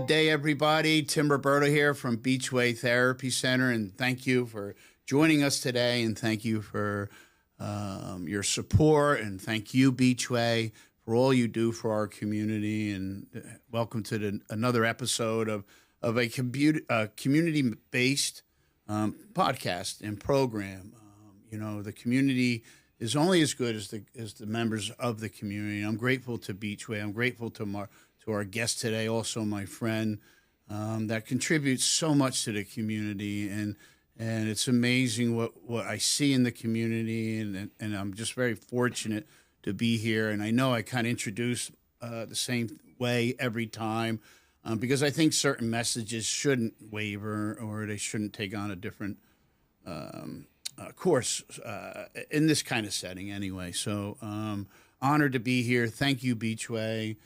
day, everybody. Tim Roberto here from Beachway Therapy Center, and thank you for joining us today, and thank you for your support, and thank you, Beachway, for all you do for our community, and welcome to another episode of a community-based podcast and program. The community is only as good as the members of the community. I'm grateful to Beachway. I'm grateful to our guest today, also my friend, that contributes so much to the community, and it's amazing what I see in the community, and I'm just very fortunate to be here. And I know I kind of introduce the same way every time because I think certain messages shouldn't waver, or they shouldn't take on a different course in this kind of setting anyway. So honored to be here. Thank you, Beachway.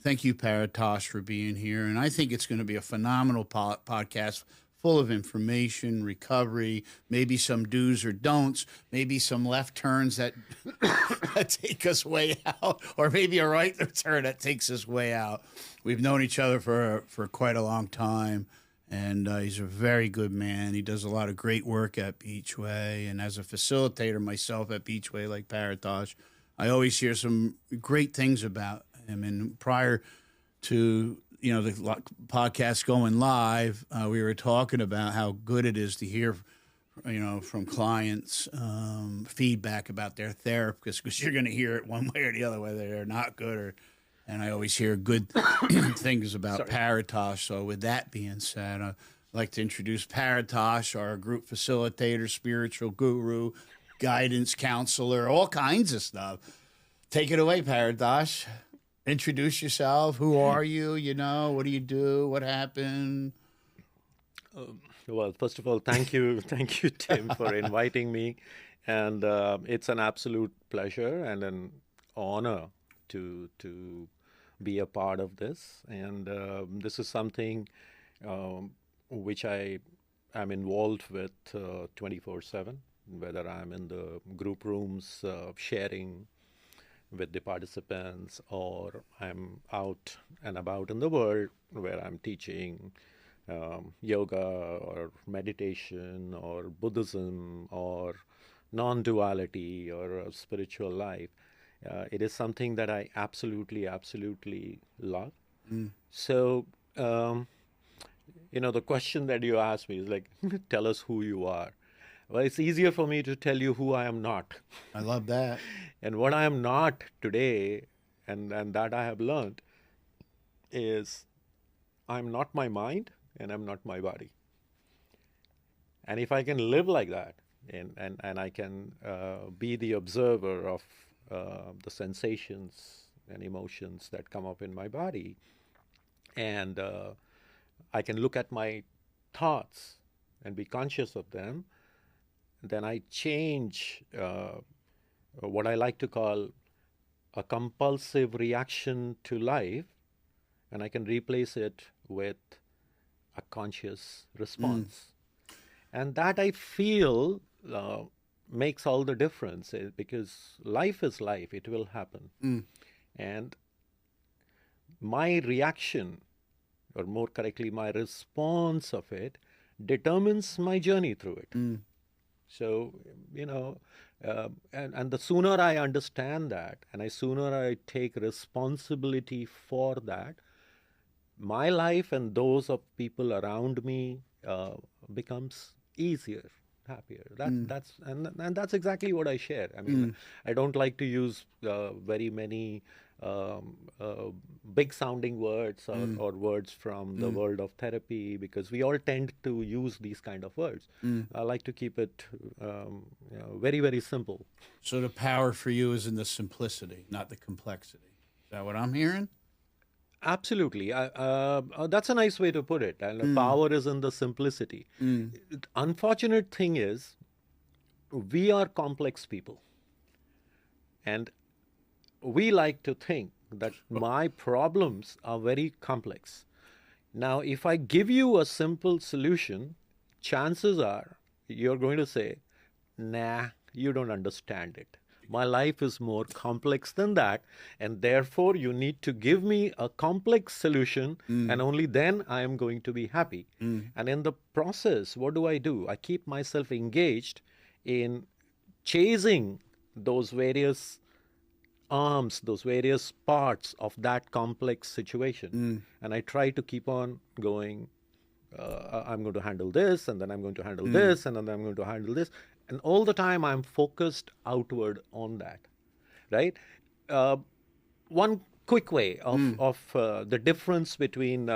Thank you, Paritosh, for being here. And I think it's going to be a phenomenal podcast full of information, recovery, maybe some do's or don'ts, maybe some left turns that, that take us way out, or maybe a right turn that takes us way out. We've known each other for quite a long time. And he's a very good man. He does a lot of great work at Beachway. And as a facilitator myself at Beachway, like Paritosh, I always hear some great things about him. And prior to the podcast going live, we were talking about how good it is to hear, from clients feedback about their therapist, because you're going to hear it one way or the other, whether they're not good and I always hear good things about Paritosh. So with that being said, I'd like to introduce Paritosh, our group facilitator, spiritual guru, guidance counselor, all kinds of stuff. Take it away, Paritosh. Introduce yourself. Who are you? What do you do? What happened? Well, first of all, thank you, Tim, for inviting me. And it's an absolute pleasure and an honor to be a part of this. And this is something which I am involved with 24/7, whether I'm in the group rooms sharing with the participants, or I'm out and about in the world where I'm teaching yoga or meditation or Buddhism or non-duality or a spiritual life. It is something that I absolutely love. So, the question that you asked me is like, tell us who you are. Well, it's easier for me to tell you who I am not. I love that. And what I am not today, and that I have learned, is I'm not my mind and I'm not my body. And if I can live like that, and I can be the observer of the sensations and emotions that come up in my body, and I can look at my thoughts and be conscious of them, then I change what I like to call a compulsive reaction to life, and I can replace it with a conscious response. And that, I feel, makes all the difference, because life is life. It will happen. And my reaction, or more correctly, my response of it, determines my journey through it. So, and the sooner I understand that, and the sooner I take responsibility for that, my life and those of people around me becomes easier, happier. That's exactly what I share. I mean, I don't like to use very many big sounding words or words from the world of therapy, because we all tend to use these kind of words. I like to keep it very, very simple. So the power for you is in the simplicity, not the complexity. Is that what I'm hearing? Absolutely. That's a nice way to put it. And the power is in the simplicity. Unfortunate thing is, we are complex people. And we like to think that my problems are very complex. Now, if I give you a simple solution, chances are you're going to say, nah, you don't understand it. My life is more complex than that, and therefore you need to give me a complex solution, and only then I am going to be happy. And in the process, what do? I keep myself engaged in chasing those various arms, those various parts of that complex situation. And I try to keep on going. I'm going to handle this, and then I'm going to handle this, and then I'm going to handle this. And all the time I'm focused outward on that, right? One quick way of the difference between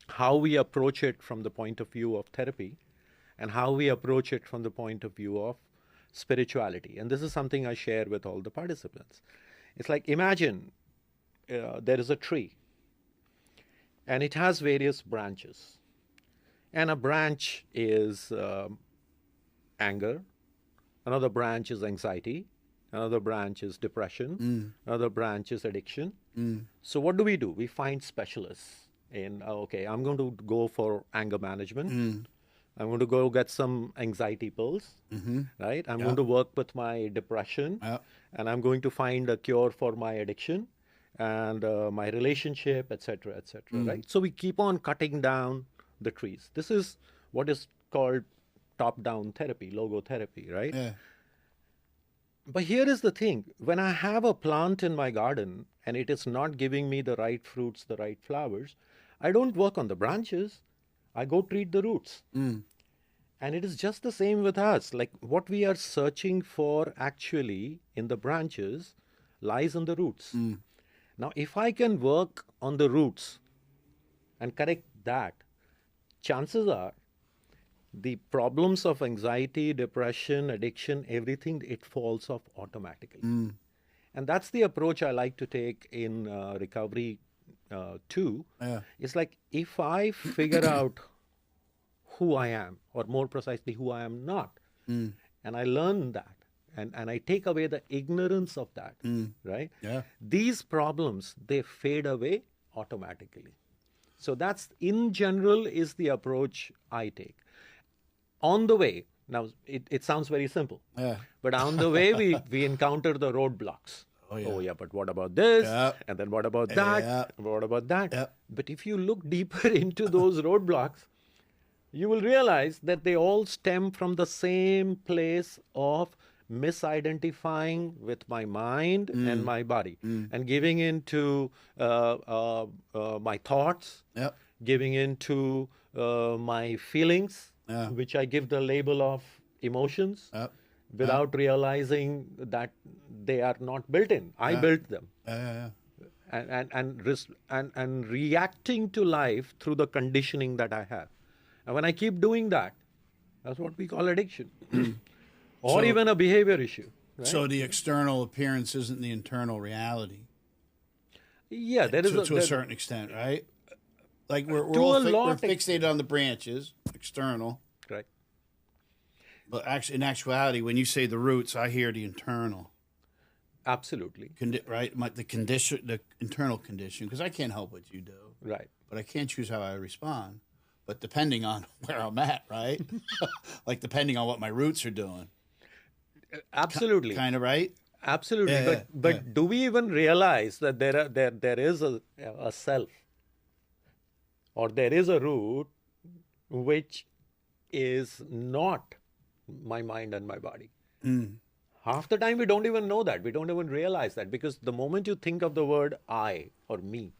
how we approach it from the point of view of therapy and how we approach it from the point of view of spirituality. And this is something I share with all the participants. It's like, imagine there is a tree and it has various branches. And a branch is anger, another branch is anxiety, another branch is depression, another branch is addiction. So what do? We find specialists in, okay, I'm going to go for anger management. I'm going to go get some anxiety pills, right? I'm going to work with my depression, and I'm going to find a cure for my addiction and my relationship, etc., right? So we keep on cutting down the trees. This is what is called top-down therapy, logotherapy, right? Yeah. But here is the thing. When I have a plant in my garden and it is not giving me the right fruits, the right flowers, I don't work on the branches. I go treat the roots. And it is just the same with us. Like, what we are searching for actually in the branches lies in the roots. Now, if I can work on the roots and correct that, chances are the problems of anxiety, depression, addiction, everything, it falls off automatically. And that's the approach I like to take in recovery too. It's like, if I figure out who I am, or more precisely, who I am not, and I learn that, and I take away the ignorance of that, right? These problems, they fade away automatically. So that's, in general, is the approach I take. On the way, now it sounds very simple, but on the way we encounter the roadblocks. Oh yeah, but what about this? And then what about that? And what about that? But if you look deeper into those roadblocks, you will realize that they all stem from the same place of misidentifying with my mind and my body, and giving into my thoughts, giving into my feelings, which I give the label of emotions, without realizing that they are not built in. I built them. And reacting to life through the conditioning that I have. And when I keep doing that, that's what we call addiction. Or even a behavior issue. Right? So the external appearance isn't the internal reality. Yeah, there is to a certain extent, right? Like we're fixated on the branches, external. Right. But actually, in actuality, when you say the roots, I hear the internal. Absolutely. Right? The internal condition, because I can't help what you do. Right. But I can't choose how I respond. But depending on where I'm at, right? Like depending on what my roots are doing. Absolutely. Kind of, right? Absolutely. But do we even realize that there is a self, or there is a root which is not my mind and my body? Half the time we don't even know that. We don't even realize that, because the moment you think of the word I or me,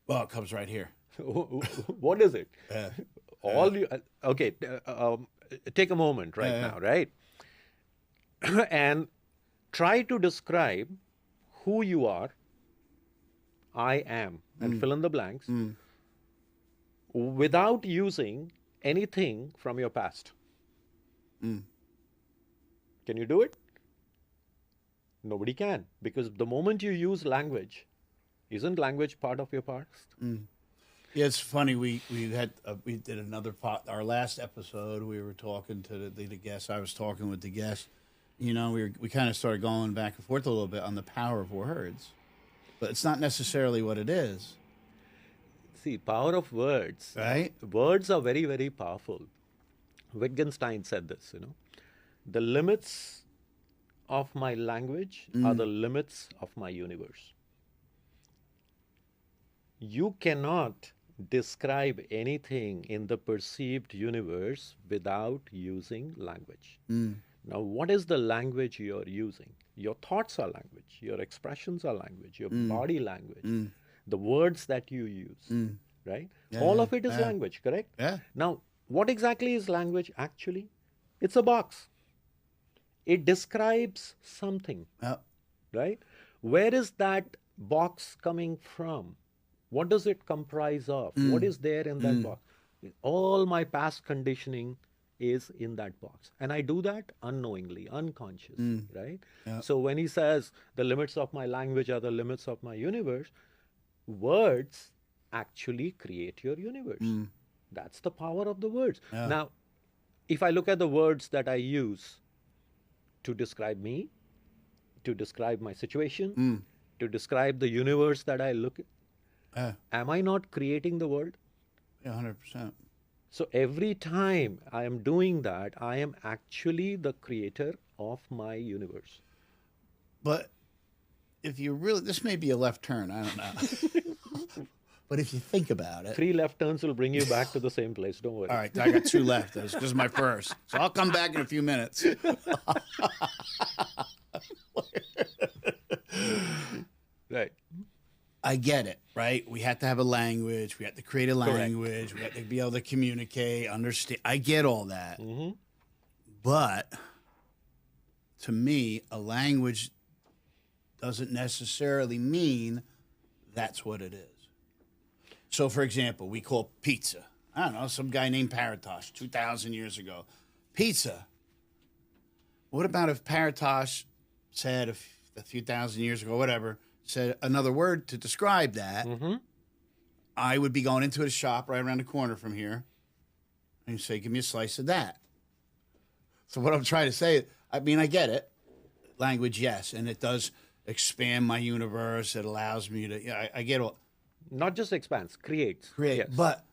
well, it comes right here. What is it? Take a moment now, right? And try to describe who you are, I am, and fill in the blanks, without using anything from your past. Can you do it? Nobody can, because the moment you use language, isn't language part of your past? Yeah, it's funny. We did another our last episode. We were talking to the guest. I was talking with the guest. You know, we kind of started going back and forth a little bit on the power of words, but it's not necessarily what it is. See, power of words. Right. Words are very, very powerful. Wittgenstein said this. The limits of my language are the limits of my universe. You cannot describe anything in the perceived universe without using language. Now, what is the language you're using? Your thoughts are language, your expressions are language, your body language, the words that you use, right? All of it is language, correct? Yeah. Now, what exactly is language actually? It's a box. It describes something, right? Where is that box coming from? What does it comprise of? What is there in that box? All my past conditioning is in that box. And I do that unknowingly, unconsciously, right? So when he says the limits of my language are the limits of my universe, words actually create your universe. That's the power of the words. Now, if I look at the words that I use to describe me, to describe my situation, to describe the universe that I look at, am I not creating the world? Yeah, 100%. So every time I am doing that, I am actually the creator of my universe. But if you really, this may be a left turn, I don't know. But if you think about it. 3 left turns will bring you back to the same place, don't worry. All right, I got 2 left. This is my first. So I'll come back in a few minutes. Right. I get it, right? We have to have a language. We have to create a language. We have to be able to communicate, understand. I get all that. But to me, a language doesn't necessarily mean that's what it is. So, for example, we call pizza. I don't know, some guy named Paritosh 2,000 years ago. Pizza. What about if Paritosh said a few thousand years ago, whatever, said another word to describe that, I would be going into a shop right around the corner from here and say, give me a slice of that. So what I'm trying to say, I mean, I get it. Language, yes, and it does expand my universe. It allows me to, yeah, I get all. Not just expands, creates. Yes. But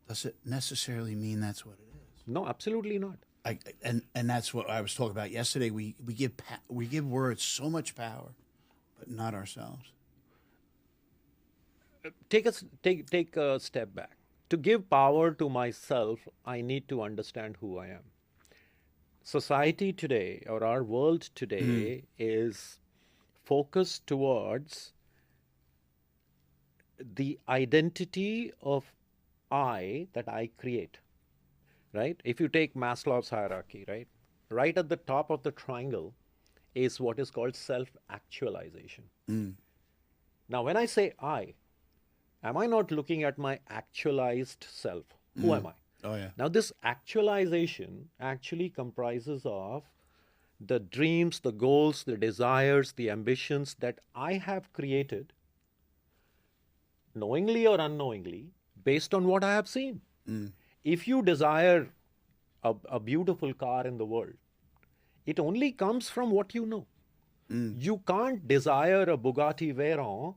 does it necessarily mean that's what it is? No, absolutely not. And that's what I was talking about yesterday. We give words so much power, but not ourselves. Take a step back. To give power to myself, I need to understand who I am. Society today, or our world today, is focused towards the identity of I that I create, right? If you take Maslow's hierarchy, right at the top of the triangle is what is called self-actualization. Now, when I say I, am I not looking at my actualized self? Who am I? Oh, yeah. Now, this actualization actually comprises of the dreams, the goals, the desires, the ambitions that I have created, knowingly or unknowingly, based on what I have seen. If you desire a beautiful car in the world, it only comes from what you know. You can't desire a Bugatti Veyron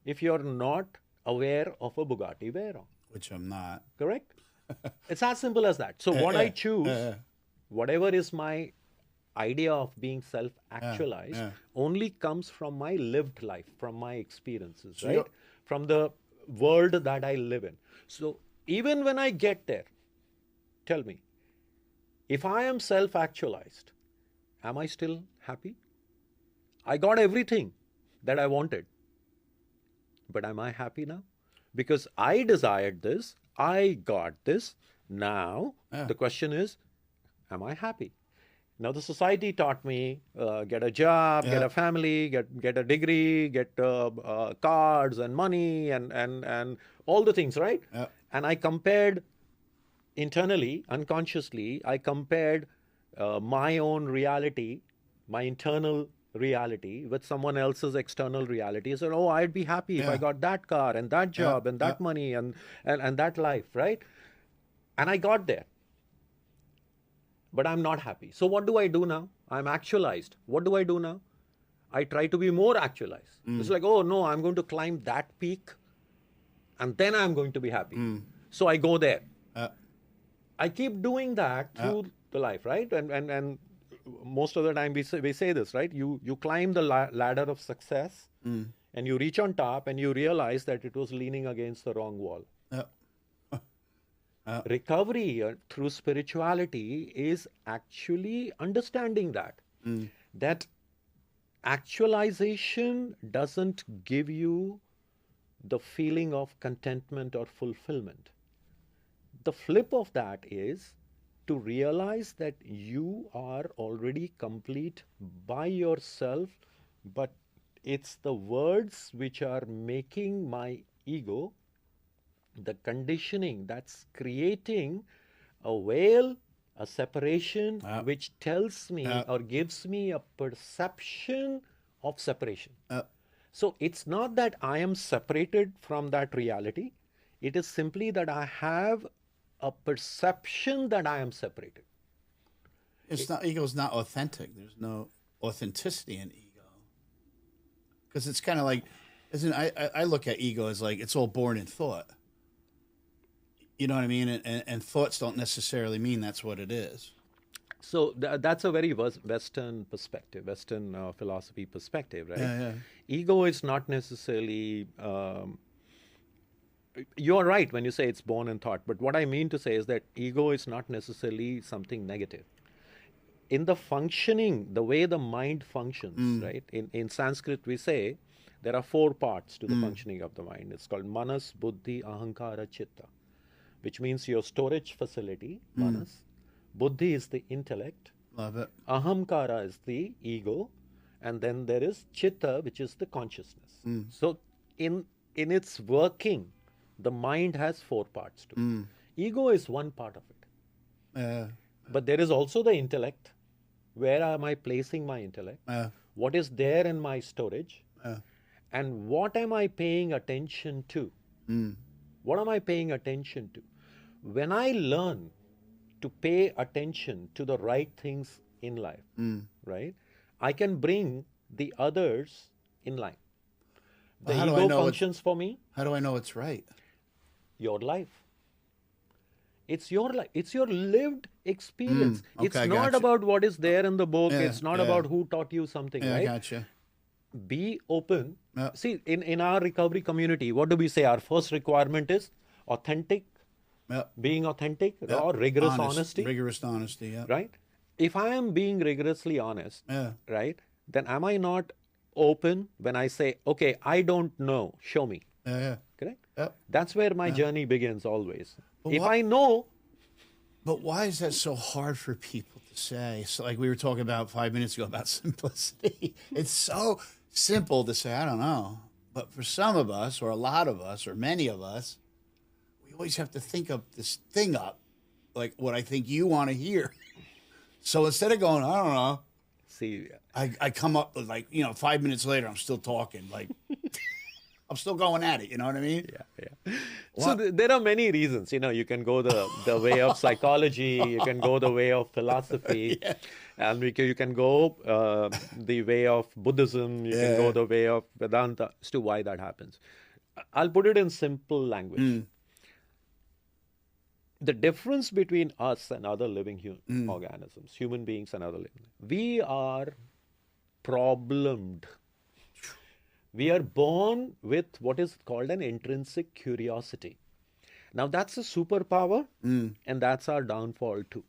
if you're not aware of a Bugatti Veyron. Which I'm not. Correct? It's as simple as that. So what I choose, whatever is my idea of being self-actualized, only comes from my lived life, from my experiences, So right? From the world that I live in. So even when I get there, tell me, if I am self-actualized, am I still happy? I got everything that I wanted. But am I happy now? Because I desired this, I got this. Now, the question is, am I happy? Now, the society taught me, get a job, get a family, get a degree, get cars and money and all the things, right? And I compared internally, unconsciously, I compared my own reality, my internal reality with someone else's external reality. I said, oh, I'd be happy if I got that car and that job and that money and that life, right? And I got there. But I'm not happy. So what do I do now? I'm actualized. What do I do now? I try to be more actualized. It's like, oh, no, I'm going to climb that peak and then I'm going to be happy. So I go there. I keep doing that through the life, right? And most of the time we say this, right? You climb the ladder of success and you reach on top and you realize that it was leaning against the wrong wall. Recovery through spirituality is actually understanding that actualization doesn't give you the feeling of contentment or fulfillment. The flip of that is to realize that you are already complete by yourself, but it's the words which are making my ego, the conditioning that's creating a veil, a separation, which tells me or gives me a perception of separation. So it's not that I am separated from that reality. It is simply that I have a perception that I am separated. Ego is not authentic. There's no authenticity in ego. Because it's kind of like, I look at ego as like it's all born in thought. You know what I mean? And thoughts don't necessarily mean that's what it is. So that's a very Western perspective, Western philosophy perspective, right? Yeah. Ego is not necessarily... you're right when you say it's born in thought, but what I mean to say is that ego is not necessarily something negative. In the functioning, the way the mind functions, right? In Sanskrit, we say there are 4 parts to the functioning of the mind. It's called manas, buddhi, ahankara, chitta, which means your storage facility, manas. Buddhi is the intellect. Love it. Ahamkara is the ego. And then there is chitta, which is the consciousness. So in its working, the mind has 4 parts to it. Ego is one part of it. But there is also the intellect. Where am I placing my intellect? What is there in my storage? And what am I paying attention to? What am I paying attention to? When I learn to pay attention to the right things in life, right, I can bring the others in line. The ego functions for me. How do I know it's right? Your life. It's your life. It's your lived experience. Okay, it's not about what is there in the book. It's not about who taught you something, right? I gotcha. Be open. See, in our recovery community, what do we say? Our first requirement is authentic, being authentic, or rigorous honesty. Rigorous honesty, yeah. Right? If I am being rigorously honest, right, then am I not open when I say, okay, I don't know, show me. Correct? That's where my journey begins always. If I know... But why is that so hard for people to say? So like we were talking about 5 minutes ago about simplicity. It's so simple to say, I don't know. But for some of us, or a lot of us, or many of us, we always have to think of this thing up, like what I think you want to hear. So instead of going, I don't know, see, I come up with 5 minutes later, I'm still talking, like... I'm still going at it, you know what I mean? Yeah. So there are many reasons. You can go the way of psychology, you can go the way of philosophy, and you can go the way of Buddhism, you can go the way of Vedanta as to why that happens. I'll put it in simple language. The difference between us and other living organisms, human beings and other living, we are problemed. We are born with what is called an intrinsic curiosity. Now that's a superpower, and that's our downfall too,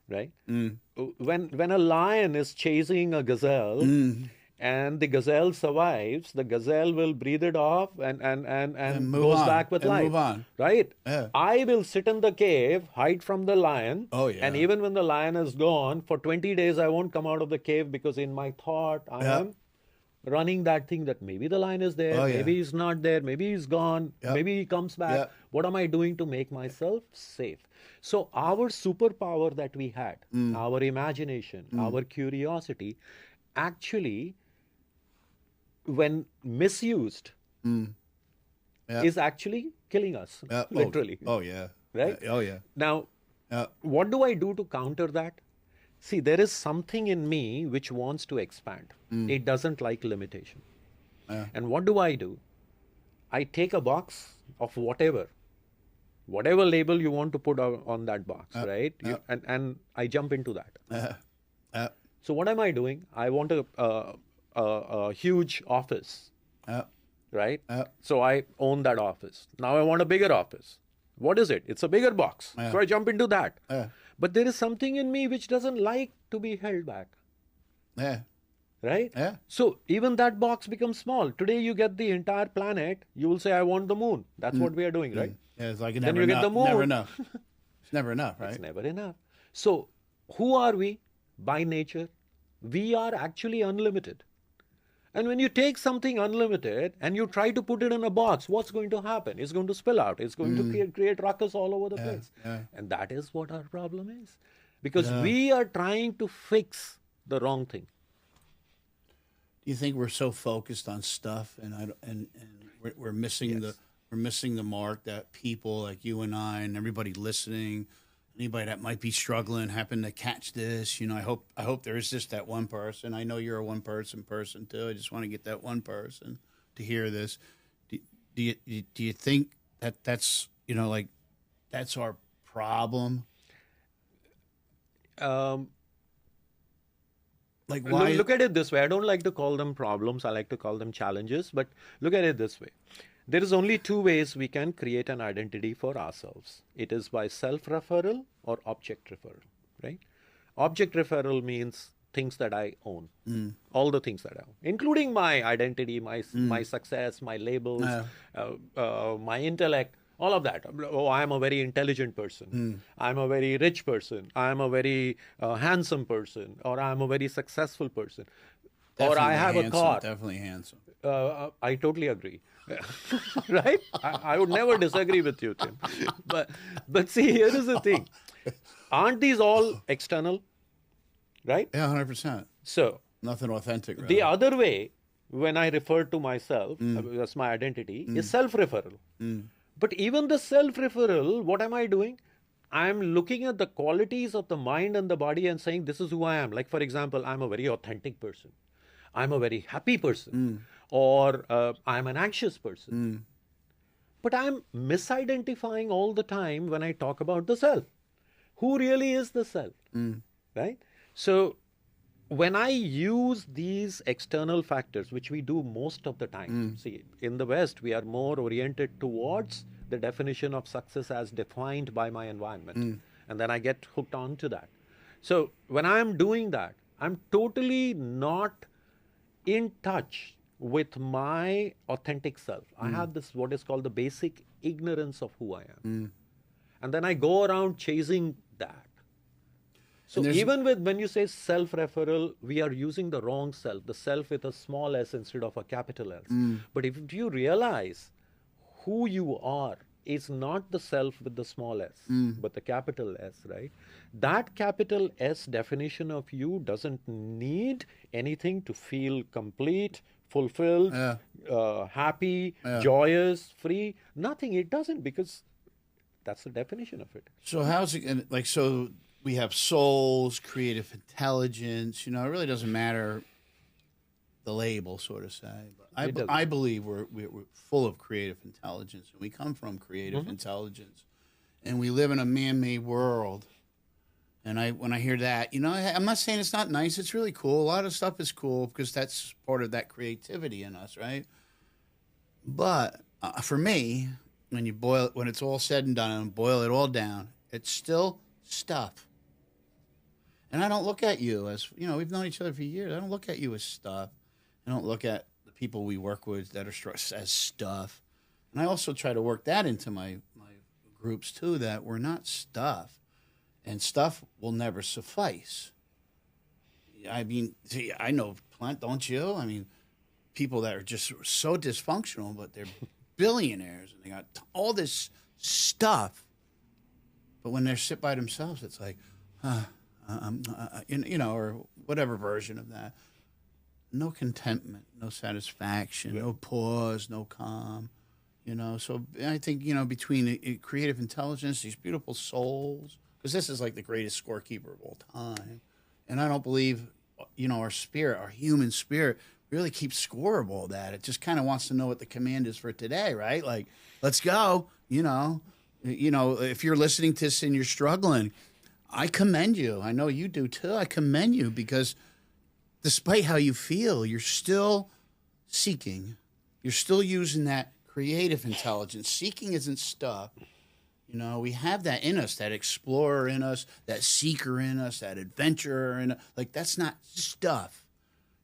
right? When a lion is chasing a gazelle, and the gazelle survives, the gazelle will breathe it off and goes back with life. Move on. Right? Yeah. I will sit in the cave, hide from the lion, and even when the lion is gone, for 20 days I won't come out of the cave because in my thought I am running that thing that maybe the lion is there, maybe he's not there, maybe he's gone, maybe he comes back. What am I doing to make myself safe? So our superpower that we had, our imagination, our curiosity, actually, when misused, is actually killing us, literally. Right? Now, what do I do to counter that? See, there is something in me which wants to expand. It doesn't like limitation. And what do? I take a box of whatever label you want to put on that box, right? And I jump into that. So what am I doing? I want a huge office, right? So I own that office. Now I want a bigger office. What is it? It's a bigger box. So I jump into that. But there is something in me which doesn't like to be held back. Right? So even that box becomes small. Today you get the entire planet. You will say, I want the moon. That's what we are doing, right? Yeah, it's like Then you get the moon. Never enough. It's never enough, right? It's never enough. So who are we by nature? We are actually unlimited. And when you take something unlimited and you try to put it in a box, what's going to happen? It's going to spill out. It's going to create ruckus all over the place. And that is what our problem is. Because we are trying to fix the wrong thing. Do you think we're so focused on stuff and we're missing the mark that people like you and I and everybody listening, anybody that might be struggling, happen to catch this? You know, I hope there is just that one person. I know you're a one person too. I just want to get that one person to hear this. Do you think that's like that's our problem? Like why? Look at it this way. I don't like to call them problems. I like to call them challenges. But look at it this way. There is only two ways we can create an identity for ourselves. It is by self-referral or object referral, right? Object referral means things that I own, all the things that I own, including my identity, my success, my labels, my intellect, all of that. Oh, I'm a very intelligent person. I'm a very rich person. I'm a very handsome person, or I'm a very successful person. Definitely or I have handsome, a car. Definitely handsome. I totally agree. Right? I would never disagree with you, Tim. But see, here is the thing. Aren't these all external? Right? Yeah, 100%. So nothing authentic. Really. The other way, when I refer to myself, that's my identity, is self-referral. But even the self-referral, what am I doing? I'm looking at the qualities of the mind and the body and saying, this is who I am. Like, for example, I'm a very authentic person. I'm a very happy person. Or I'm an anxious person. But I'm misidentifying all the time when I talk about the self. Who really is the self? Right? So when I use these external factors, which we do most of the time, see, in the West, we are more oriented towards the definition of success as defined by my environment. And then I get hooked on to that. So when I'm doing that, I'm totally not in touch with my authentic self. I have this, what is called the basic ignorance of who I am. And then I go around chasing that. So even when you say self-referral, we are using the wrong self, the self with a small s instead of a capital S. But if you realize who you are is not the self with the small s, but the capital S, right? That capital S definition of you doesn't need anything to feel complete, fulfilled, happy, joyous, free. Nothing. It doesn't, because that's the definition of it. So how's it like? So we have souls, creative intelligence. You know, it really doesn't matter the label, so to say. But I believe we're full of creative intelligence, and we come from creative intelligence, and we live in a man-made world. And when I hear that, you know, I'm not saying it's not nice. It's really cool. A lot of stuff is cool because that's part of that creativity in us, right? But for me, when it's all said and done and boil it all down, it's still stuff. And I don't look at you as, you know, we've known each other for years. I don't look at you as stuff. I don't look at the people we work with that are as stuff. And I also try to work that into my groups too, that we're not stuff. And stuff will never suffice. I mean, see, I know, Clint, don't you? I mean, people that are just so dysfunctional, but they're billionaires and they got all this stuff. But when they're sit by themselves, it's like, you know, or whatever version of that. No contentment, no satisfaction, no pause, no calm. You know, so I think, you know, between creative intelligence, these beautiful souls, because this is like the greatest scorekeeper of all time. And I don't believe, you know, our spirit, our human spirit, really keeps score of all that. It just kind of wants to know what the command is for today, right? Like, let's go, you know. You know, if you're listening to this and you're struggling, I commend you. I know you do too. I commend you because despite how you feel, you're still seeking. You're still using that creative intelligence. Seeking isn't stuff. You know, we have that in us, that explorer in us, that seeker in us, that adventurer in us. Like, that's not stuff,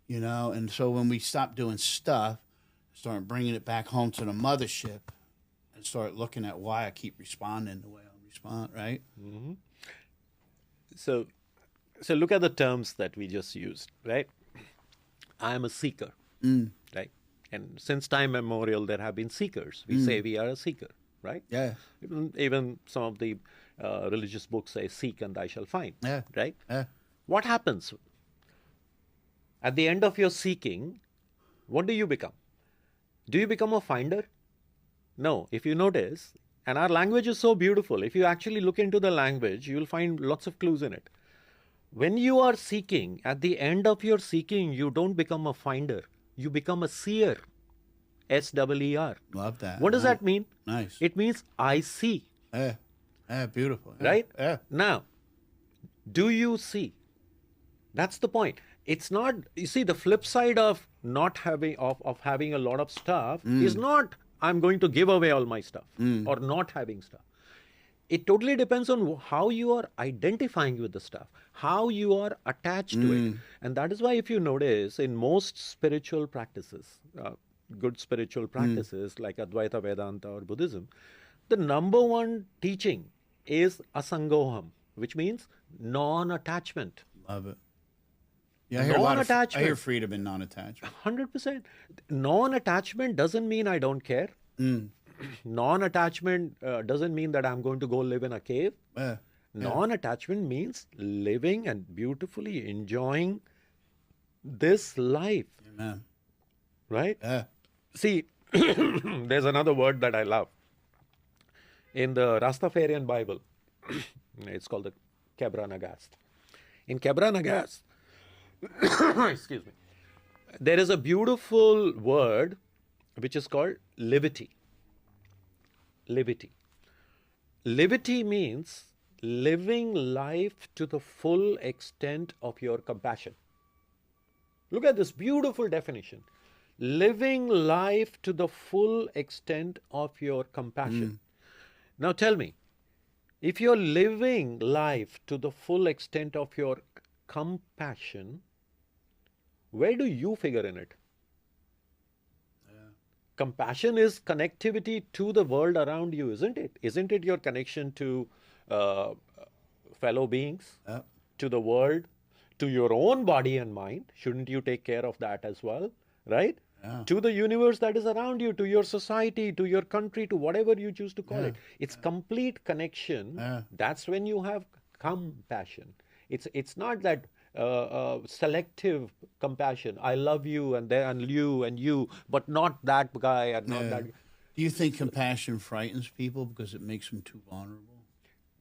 you know? And so when we stop doing stuff, start bringing it back home to the mothership and start looking at why I keep responding the way I respond, right? Mm-hmm. So look at the terms that we just used, right? I am a seeker, right? And since time immemorial, there have been seekers. We say we are a seeker, right? Yeah. Even some of the religious books say, seek and thou shalt find, Yeah. right? Yeah. What happens? At the end of your seeking, what do you become? Do you become a finder? No. If you notice, and our language is so beautiful, if you actually look into the language, you will find lots of clues in it. When you are seeking, at the end of your seeking, you don't become a finder. You become a seer. S-E-E-R. Love that. What does that mean? Nice. It means I see. Yeah. Yeah, beautiful. Yeah. Right? Yeah. Now, do you see? That's the point. It's not, you see, the flip side of not having, of having a lot of stuff is not, I'm going to give away all my stuff or not having stuff. It totally depends on how you are identifying with the stuff, how you are attached to it. And that is why, if you notice, in most spiritual practices, good spiritual practices like Advaita Vedanta or Buddhism, the number one teaching is asangoham, which means non-attachment. Love it. Yeah, I hear a lot of, Non-attachment. I hear freedom in non-attachment. 100%. Non-attachment doesn't mean I don't care. Non-attachment doesn't mean that I'm going to go live in a cave. Yeah. Non-attachment means living and beautifully enjoying this life. Amen. Right? Yeah. See, there's another word that I love. In the Rastafarian Bible, it's called the Kebra Nagast. In Kebra Nagast, excuse me, there is a beautiful word which is called levity. Levity. Levity means living life to the full extent of your compassion. Look at this beautiful definition. Living life to the full extent of your compassion. Now tell me, if you're living life to the full extent of your compassion, where do you figure in it? Compassion is connectivity to the world around you, isn't it? Isn't it your connection to fellow beings, to the world, to your own body and mind? Shouldn't you take care of that as well, right? To the universe that is around you, to your society, to your country, to whatever you choose to call it. It's complete connection. That's when you have compassion. It's not that selective compassion. I love you and you, but not that guy and not that. Do you think compassion frightens people because it makes them too vulnerable?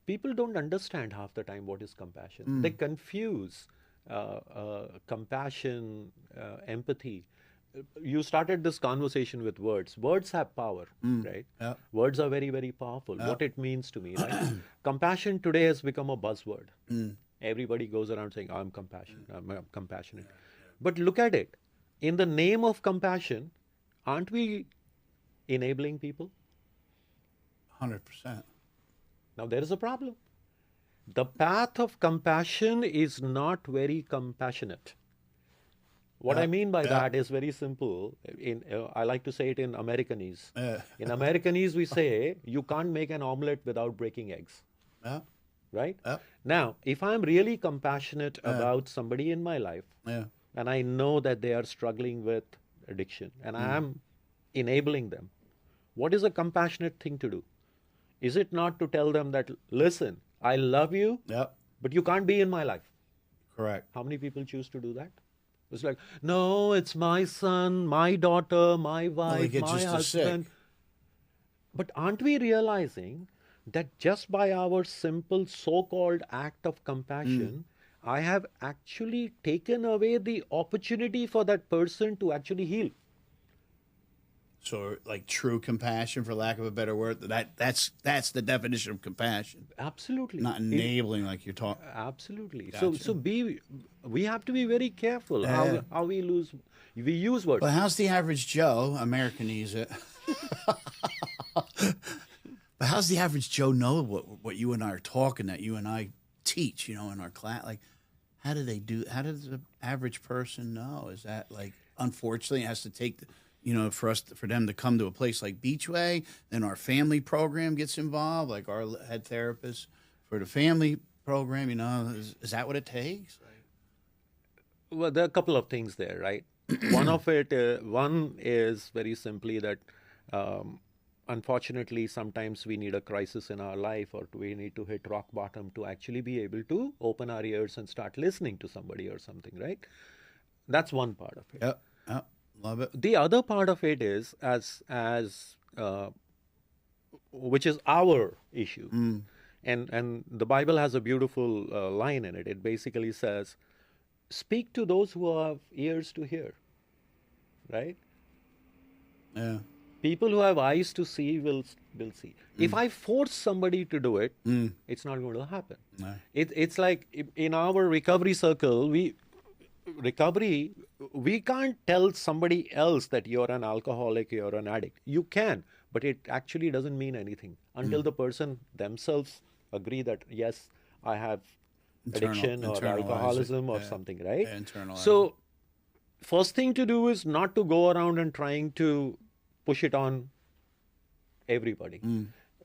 People don't understand half the time what is compassion. They confuse compassion, empathy. You started this conversation with words. Words have power, right? Yeah. Words are very, very powerful. What it means to me, right? Compassion today has become a buzzword. Everybody goes around saying, I'm compassionate, I'm compassionate. But look at it. In the name of compassion, aren't we enabling people? 100%. Now there is a problem. The path of compassion is not very compassionate. What I mean by that is very simple. I like to say it in Americanese. In Americanese, we say, you can't make an omelette without breaking eggs. Right? Now, if I'm really compassionate about somebody in my life, and I know that they are struggling with addiction, and I am enabling them, what is a compassionate thing to do? Is it not to tell them that, listen, I love you, but you can't be in my life? Correct. How many people choose to do that? It's like, no, it's my son, my daughter, my wife, my husband. But aren't we realizing that just by our simple so-called act of compassion, I have actually taken away the opportunity for that person to actually heal? So like true compassion, for lack of a better word, that's the definition of compassion. Absolutely. Not enabling like you're talking. Absolutely. Gotcha. We have to be very careful how we use words. But how's the average Joe, Americanese it? But how's the average Joe know what you and I are talking, that you and I teach, in our class? Like, how does the average person know? Is that like, unfortunately, it has to take, for them to come to a place like Beachway, then our family program gets involved, like our head therapist for the family program, is that what it takes? Well, there are a couple of things there, right? One is very simply that, unfortunately, sometimes we need a crisis in our life, or we need to hit rock bottom to actually be able to open our ears and start listening to somebody or something, right? That's one part of it. Yep. Love it. The other part of it is which is our issue. And the Bible has a beautiful line in it. It basically says, speak to those who have ears to hear, right? Yeah. People who have eyes to see will see. If I force somebody to do it, it's not going to happen. No. It's like in our recovery circle, we can't tell somebody else that you're an alcoholic, you're an addict. You can, but it actually doesn't mean anything until the person themselves agree that, yes, I have addiction or alcoholism or something, right? So first thing to do is not to go around and trying to push it on everybody.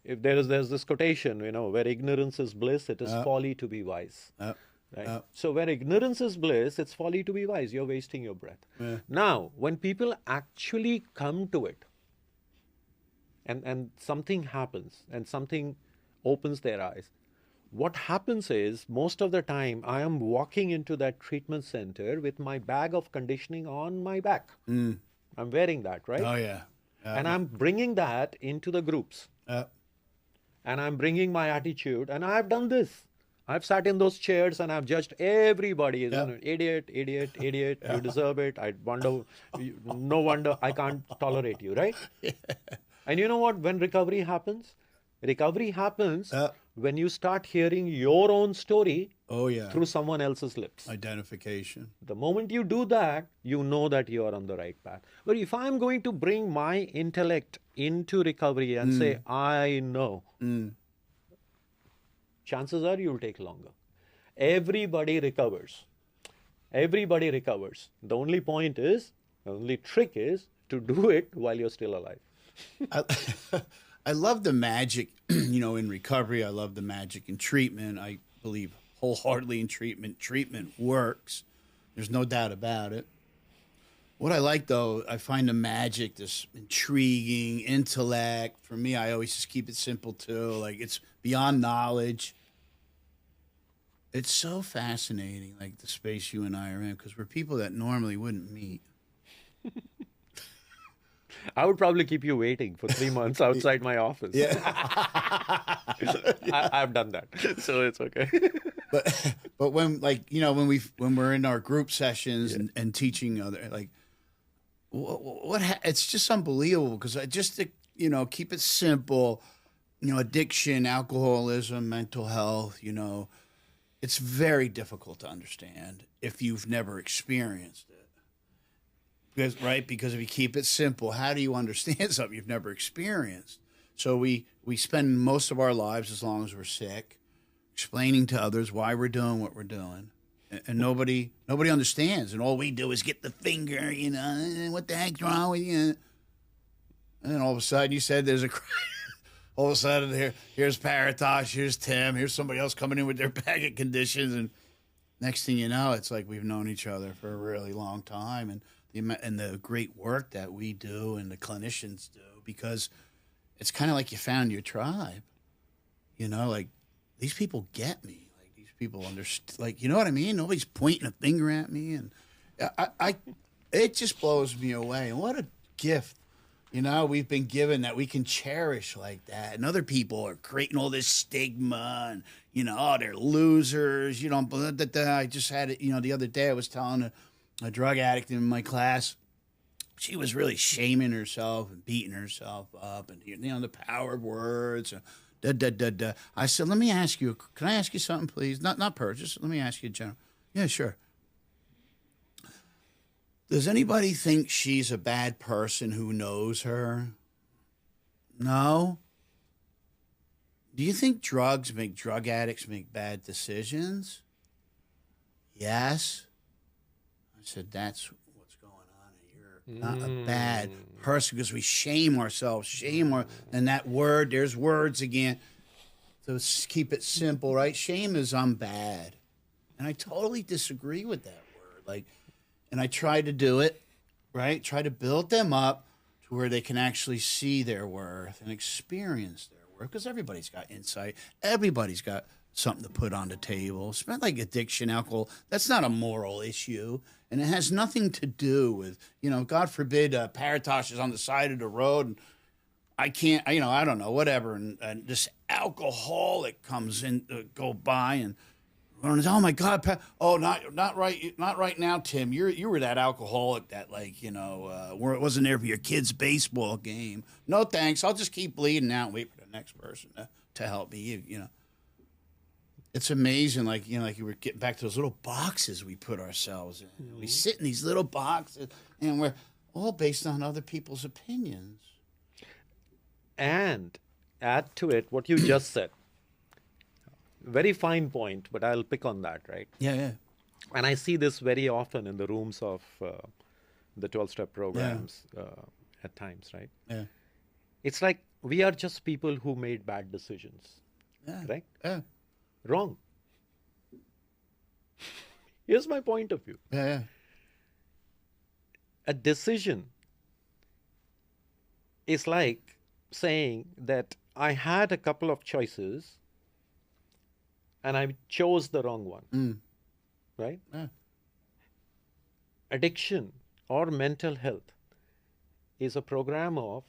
If there's this quotation, where ignorance is bliss, it is folly to be wise. Right? So where ignorance is bliss, it's folly to be wise. You're wasting your breath. Yeah. Now, when people actually come to it, and something happens, and something opens their eyes, what happens is, most of the time, I am walking into that treatment center with my bag of conditioning on my back. I'm wearing that, right? Oh, yeah. And I'm bringing that into the groups. And I'm bringing my attitude, and I've done this. I've sat in those chairs and I've judged everybody. Idiot, you deserve it. No wonder I can't tolerate you, right? And you know what? When recovery happens when you start hearing your own story through someone else's lips. Identification. The moment you do that, you know that you are on the right path. But if I'm going to bring my intellect into recovery and say, I know, chances are you'll take longer. Everybody recovers. The only trick is to do it while you're still alive. I love the magic, in recovery. I love the magic in treatment. I believe wholeheartedly in treatment. Treatment works. There's no doubt about it. What I like, though, I find the magic, this intriguing intellect. For me, I always just keep it simple, too. Like, it's beyond knowledge. It's so fascinating, like the space you and I are in, because we're people that normally wouldn't meet. I would probably keep you waiting for 3 months outside my office. Yeah. I've done that, so it's okay. But when we're in our group sessions and teaching other, like, it's just unbelievable, because I just keep it simple. Addiction, alcoholism, mental health. It's very difficult to understand if you've never experienced it. Because if you keep it simple, how do you understand something you've never experienced? So we spend most of our lives, as long as we're sick, explaining to others why we're doing what we're doing. And nobody understands. And all we do is get the finger, what the heck's wrong with you? And then all of a sudden you said there's a all of a sudden here's Paritosh, here's Tim, here's somebody else coming in with their bag of conditions. And next thing you know, it's like we've known each other for a really long time. And the great work that we do and the clinicians do, because it's kind of like you found your tribe. Like, these people get me. Like, these people understand. Like, you know what I mean? Nobody's pointing a finger at me, and it just blows me away. And what a gift, we've been given, that we can cherish like that. And other people are creating all this stigma, and they're losers. I just had it. The other day I was telling a drug addict in my class, she was really shaming herself and beating herself up, and the power of words. I said, let me ask you. Can I ask you something, please? Not purchase. Let me ask you, general. Yeah, sure. Does anybody think she's a bad person who knows her? No. Do you think drug addicts make bad decisions? Yes. I said, that's what's going on. You're not a bad person because we shame ourselves, and that word, there's words again. So keep it simple, right? Shame is I'm bad. And I totally disagree with that word. And I try to do it, right? Try to build them up to where they can actually see their worth and experience their worth, because everybody's got insight. Everybody's got something to put on the table. It's not like addiction, alcohol. That's not a moral issue. And it has nothing to do with, God forbid, Paritosh is on the side of the road and I can't, I don't know, whatever. And this alcoholic comes in, go by and, oh my God! Not right now, Tim. You were that alcoholic that where it wasn't there for your kid's baseball game. No thanks. I'll just keep bleeding out and wait for the next person to help me. It's amazing. You were getting back to those little boxes we put ourselves in. Mm-hmm. We sit in these little boxes, and we're all based on other people's opinions. And add to it what you just said. Very fine point, but I'll pick on that, right? Yeah. And I see this very often in the rooms of the 12-step programs at times, right? Yeah. It's like we are just people who made bad decisions, right? Yeah. Wrong. Here's my point of view. Yeah. A decision is like saying that I had a couple of choices and I chose the wrong one, right? Yeah. Addiction or mental health is a program of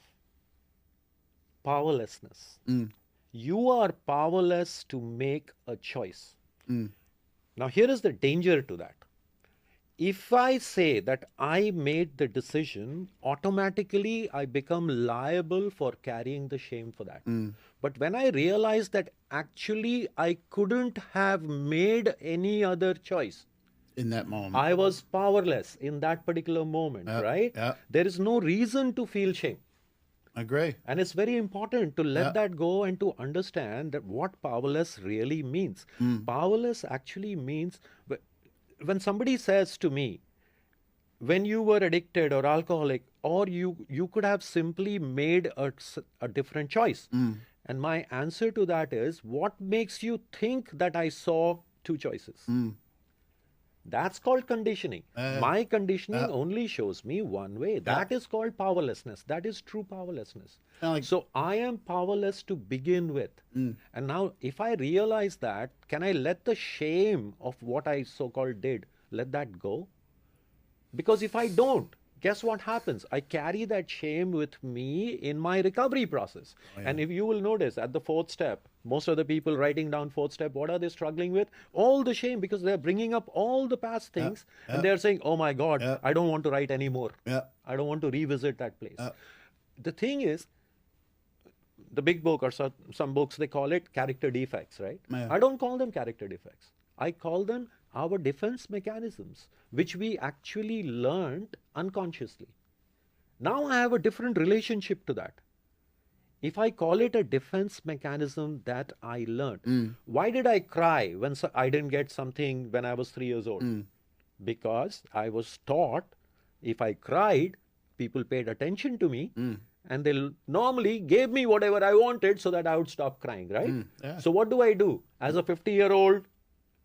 powerlessness. You are powerless to make a choice. Now, here is the danger to that. If I say that I made the decision, automatically I become liable for carrying the shame for that. But when I realize that actually I couldn't have made any other choice. In that moment. I was powerless in that particular moment, right? Yeah. There is no reason to feel shame. I agree. And it's very important to let that go and to understand that what powerless really means. Powerless actually means, when somebody says to me, when you were addicted or alcoholic, or you could have simply made a different choice. And my answer to that is, what makes you think that I saw two choices? That's called conditioning. My conditioning only shows me one way. That is called powerlessness. That is true powerlessness. So I am powerless to begin with. And now if I realize that, can I let the shame of what I so-called did, let that go? Because if I don't, guess what happens? I carry that shame with me in my recovery process. And if you will notice at the fourth step, most of the people writing down fourth step, what are they struggling with? All the shame, because they're bringing up all the past things and they're saying, oh my God, I don't want to write anymore. I don't want to revisit that place. The thing is, the big book or some books, they call it character defects, right? I don't call them character defects. I call them our defense mechanisms, which we actually learned unconsciously. Now I have a different relationship to that. If I call it a defense mechanism that I learned, why did I cry when I didn't get something when I was 3 years old? Because I was taught if I cried, people paid attention to me and they normally gave me whatever I wanted so that I would stop crying, right? So what do? As a 50-year-old,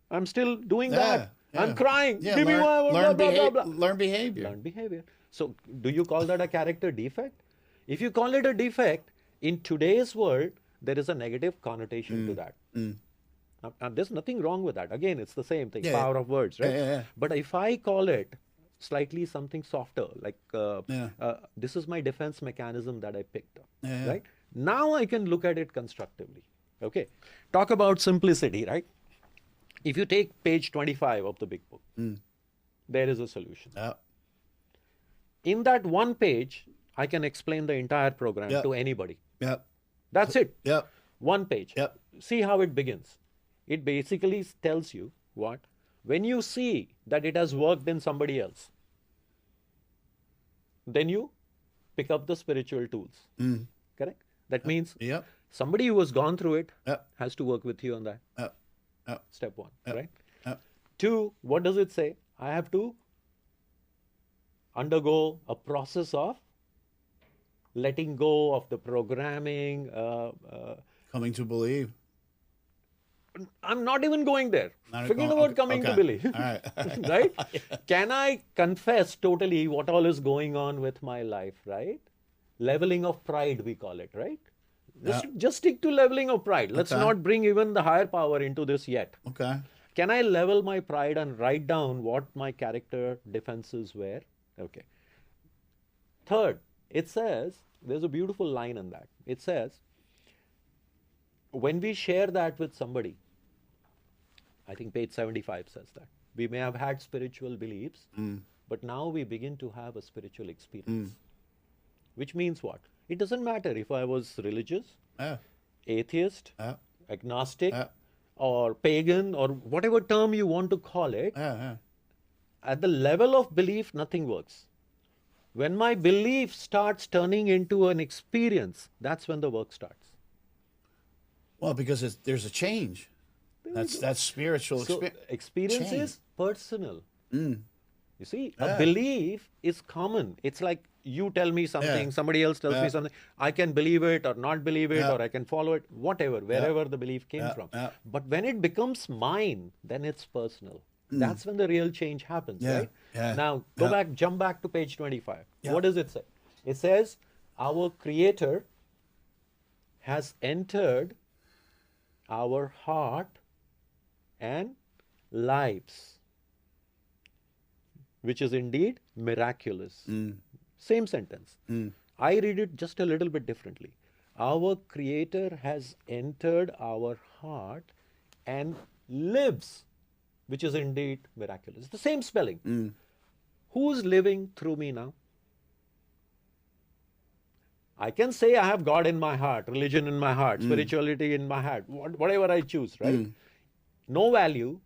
I'm still doing that. I'm crying. Give me one, blah, blah, blah. Learn behavior. Learn behavior. So do you call that a character defect? If you call it a defect, in today's world, there is a negative connotation to that. And there's nothing wrong with that. Again, it's the same thing, power of words, right? But if I call it slightly something softer, like this is my defense mechanism that I picked up, right? Now I can look at it constructively, okay? Talk about simplicity, right? If you take page 25 of the big book, there is a solution. In that one page, I can explain the entire program Yep. to anybody. Yep. That's it. Yep. One page. Yep. See how it begins. It basically tells you what? When you see that it has worked in somebody else, then you pick up the spiritual tools. Correct? That means Yep. somebody who has gone through it Yep. has to work with you on that. Yep. Yep. Step one, right? Yep. 2, what does it say? I have to undergo a process of letting go of the programming. Coming to believe. I'm not even going there. Not Forget going- about okay, coming to okay. believe. All right. Right? Can I confess totally what all is going on with my life, right? Leveling of pride, we call it, right? Just stick to leveling of pride. Let's Okay. not bring even the higher power into this yet. Okay. Can I level my pride and write down what my character defenses were? Okay. Third, it says, there's a beautiful line in that. It says, when we share that with somebody, I think page 75 says that. We may have had spiritual beliefs, but now we begin to have a spiritual experience. Which means what? It doesn't matter if I was religious, Yeah. atheist, Yeah. agnostic, Yeah. or pagan, or whatever term you want to call it. Yeah. At the level of belief, nothing works. When my belief starts turning into an experience, that's when the work starts. Well, because there's a change. That's spiritual So experience change. is personal. You see, Yeah. a belief is common. It's like you tell me something, Yeah. somebody else tells me something. I can believe it or not believe it, Yeah. or I can follow it, whatever, wherever the belief came Yeah. from. Yeah. But when it becomes mine, then it's personal. That's when the real change happens, Yeah. right? Yeah. Now, jump back to page 25. Yeah. What does it say? It says, our Creator has entered our heart and lives, which is indeed miraculous. Same sentence. I read it just a little bit differently. Our Creator has entered our heart and lives, which is indeed miraculous. The same spelling. Who's living through me now? I can say I have God in my heart, religion in my heart, spirituality in my heart, whatever I choose, right? No value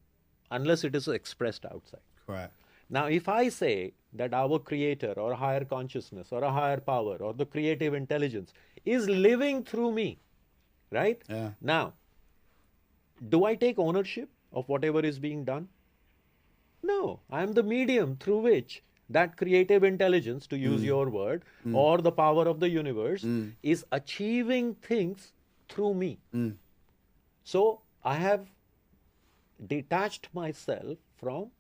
unless it is expressed outside. Correct. Now, if I say that our Creator or higher consciousness or a higher power or the creative intelligence is living through me, right? Yeah. Now, do I take ownership of whatever is being done? No, I am the medium through which that creative intelligence, to use your word, or the power of the universe is achieving things through me. So I have detached myself from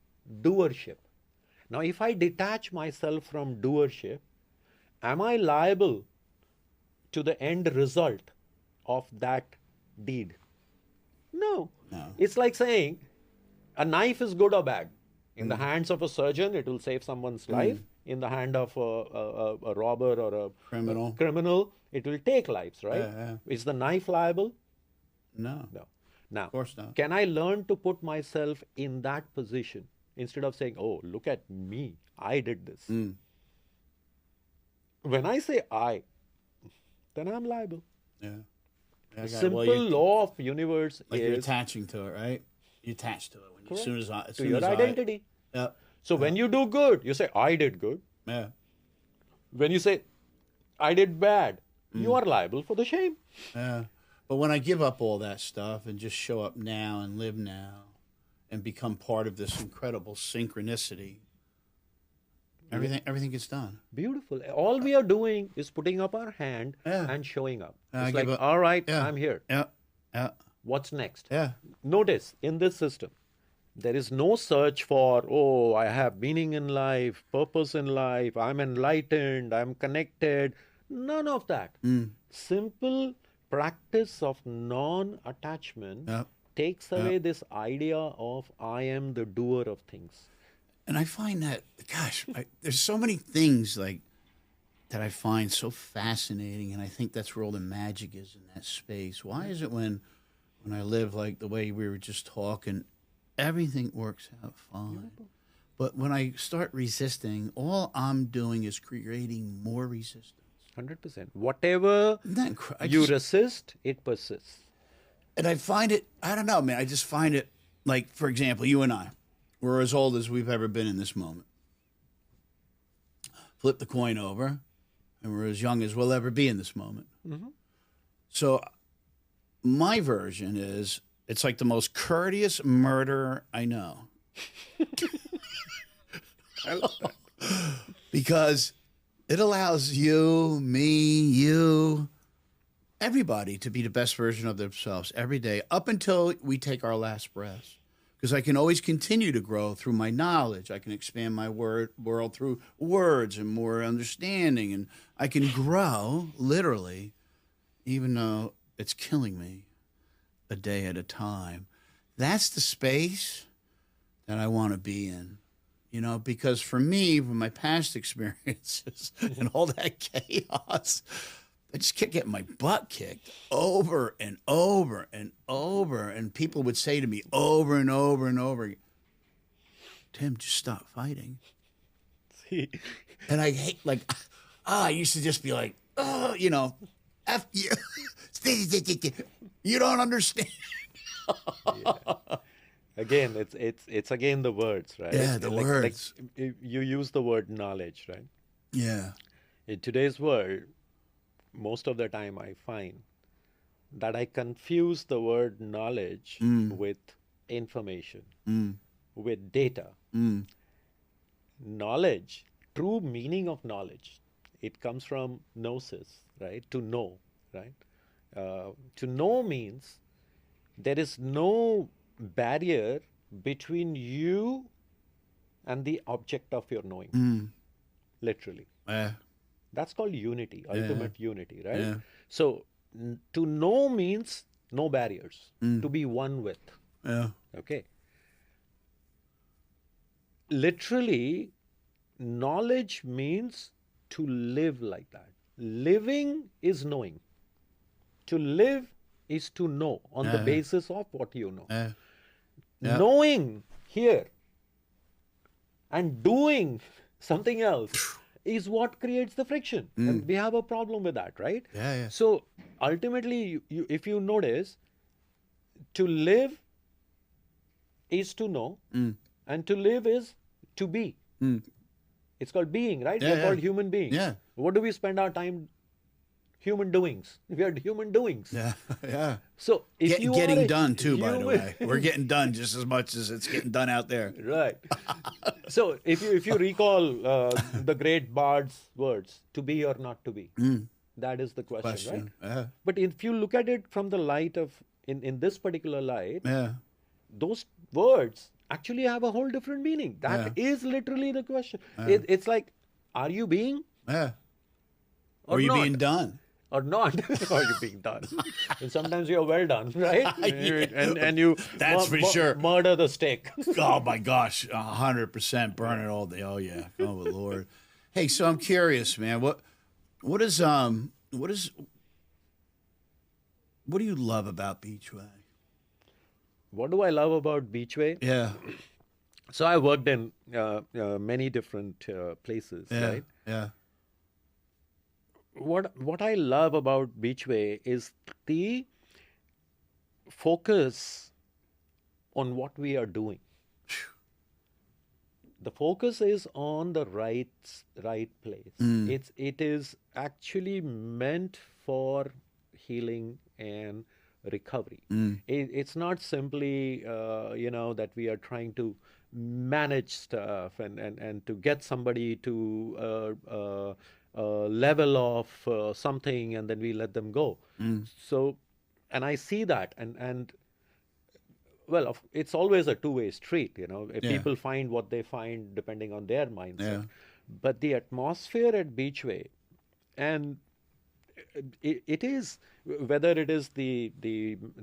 doership. Now, if I detach myself from doership, am I liable to the end result of that deed? No. It's like saying a knife is good or bad. In the hands of a surgeon, it will save someone's life. In the hand of a robber or a criminal, it will take lives, right? Yeah. Is the knife liable? No. No. Now, Of course not. can I learn to put myself in that position instead of saying, oh, look at me, I did this? When I say I, then I'm liable. Yeah. The simple law of universe Like you're is attaching to it, right? You attach to it when you, as soon as I, as to soon your as I- identity. Yeah. So when you do good, you say, I did good. Yeah. When you say, I did bad, you are liable for the shame. Yeah. But when I give up all that stuff and just show up now and live now and become part of this incredible synchronicity, everything gets done. Beautiful. All we are doing is putting up our hand Yeah. and showing up. I It's give like, up. all right, Yeah. I'm here. Yeah. Yeah. What's next? Yeah. Notice in this system, there is no search for, oh, I have meaning in life, purpose in life, I'm enlightened, I'm connected. None of that. Simple practice of non-attachment Yep. takes away this idea of I am the doer of things. And I find that, gosh, there's so many things like that I find so fascinating, and I think that's where all the magic is in that space. Why is it when I live like the way we were just talking, everything works out fine? But when I start resisting, all I'm doing is creating more resistance. 100%. Whatever you resist, it persists. And I find it, I don't know, man, I just find it, like, for example, you and I, we're as old as we've ever been in this moment. Flip the coin over, and we're as young as we'll ever be in this moment. Mm-hmm. So my version is, it's like the most courteous murder I know. I love that. Because it allows you, me, you, everybody to be the best version of themselves every day up until we take our last breaths. Because I can always continue to grow through my knowledge. I can expand my world through words and more understanding. And I can grow, literally, even though it's killing me a day at a time. That's the space that I want to be in. You know, because for me, from my past experiences and all that chaos, I just kept getting my butt kicked over and over and over. And people would say to me over and over and over, Tim, just stop fighting. See? And I hate, like, I used to just be like, you know, F you. You don't understand. Yeah. Again, it's again the words, right? Yeah, the words. Like you use the word knowledge, right? Yeah. In today's world, most of the time I find that I confuse the word knowledge with information, with data. Knowledge, true meaning of knowledge, it comes from gnosis, right? To know, right? To know means there is no barrier between you and the object of your knowing, literally. That's called unity, ultimate unity, right? Yeah. So to know means no barriers, to be one with. Yeah. Okay. Literally, knowledge means to live like that. Living is knowing. To live is to know on the basis of what you know. Yeah. Knowing here and doing something else is what creates the friction. And we have a problem with that, right? Yeah. So ultimately, if you notice, to live is to know, and to live is to be. It's called being, right? We're called human beings. Yeah. What do we spend our time? Human doings. We are human doings. Yeah. So if you getting are done too, by the human- way. We're getting done just as much as it's getting done out there. Right. So if you recall the great bard's words, to be or not to be, that is the question, right? Yeah. But if you look at it from the light of, in this particular light, Yeah. those words actually have a whole different meaning. That is literally the question. It's like, are you being Yeah. or Or you not? being done? Or not? Are you being done? And sometimes you're well done, right? And you That's for sure. Murder the steak. Oh my gosh, 100% burn it all day. Oh yeah. Oh Lord. Hey, so I'm curious, man. What do you love about Beachway? What do I love about Beachway? Yeah. So I worked in many different places, Yeah. right? Yeah. What I love about Beachway is the focus on what we are doing. The focus is on the right place. It is actually meant for healing and recovery. It's not simply that we are trying to manage stuff and to get somebody to level of something and then we let them go. So, and I see that and well, it's always a two-way street, If people find what they find depending on their mindset. But the atmosphere at Beachway, and it is, whether it is the